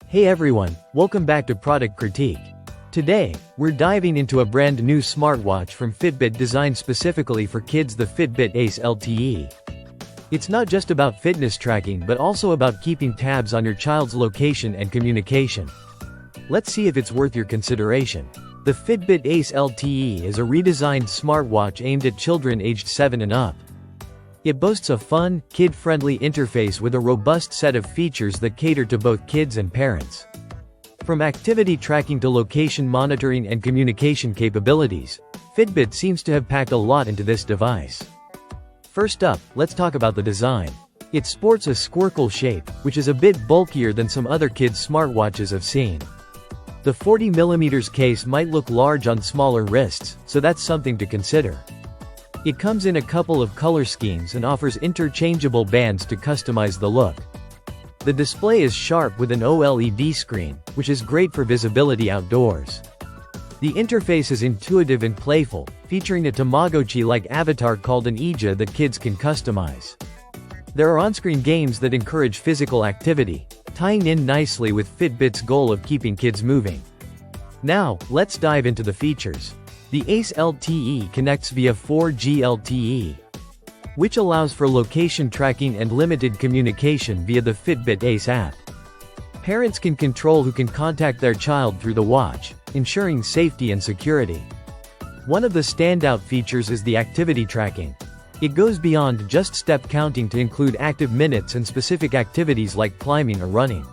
Hey everyone, welcome back to Product Critique. Today, we're diving into a brand new smartwatch from Fitbit designed specifically for kids, the Fitbit Ace LTE. It's not just about fitness tracking but also about keeping tabs on your child's location and communication. Let's see if it's worth your consideration. The Fitbit Ace LTE is a redesigned smartwatch aimed at children aged 7 and up. It boasts a fun, kid-friendly interface with a robust set of features that cater to both kids and parents. From activity tracking to location monitoring and communication capabilities, Fitbit seems to have packed a lot into this device. First up, let's talk about the design. It sports a squircle shape, which is a bit bulkier than some other kids' smartwatches I've seen. The 40mm case might look large on smaller wrists, so that's something to consider. It comes in a couple of color schemes and offers interchangeable bands to customize the look. The display is sharp with an OLED screen, which is great for visibility outdoors. The interface is intuitive and playful, featuring a Tamagotchi-like avatar called an Ija that kids can customize. There are on-screen games that encourage physical activity, tying in nicely with Fitbit's goal of keeping kids moving. Now, let's dive into the features. The Ace LTE connects via 4G LTE, which allows for location tracking and limited communication via the Fitbit Ace app. Parents can control who can contact their child through the watch, ensuring safety and security. One of the standout features is the activity tracking. It goes beyond just step counting to include active minutes and specific activities like climbing or running.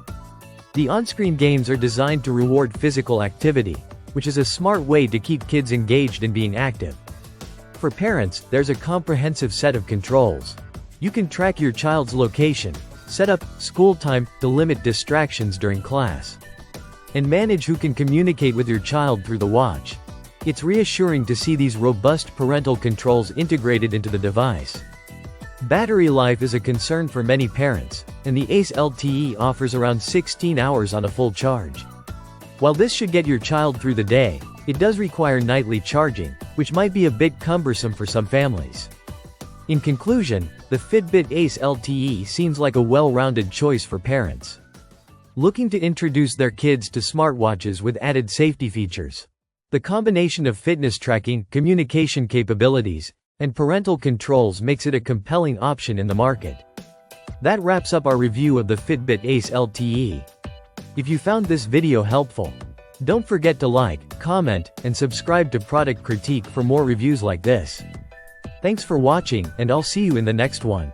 The on-screen games are designed to reward physical activity, which is a smart way to keep kids engaged and being active. For parents, there's a comprehensive set of controls. You can track your child's location, set up school time to limit distractions during class, and manage who can communicate with your child through the watch. It's reassuring to see these robust parental controls integrated into the device. Battery life is a concern for many parents, and the Ace LTE offers around 16 hours on a full charge. While this should get your child through the day, it does require nightly charging, which might be a bit cumbersome for some families. In conclusion, the Fitbit Ace LTE seems like a well-rounded choice for parents looking to introduce their kids to smartwatches with added safety features. The combination of fitness tracking, communication capabilities, and parental controls makes it a compelling option in the market. That wraps up our review of the Fitbit Ace LTE. If you found this video helpful, don't forget to like, comment, and subscribe to Product Critique for more reviews like this. Thanks for watching, and I'll see you in the next one.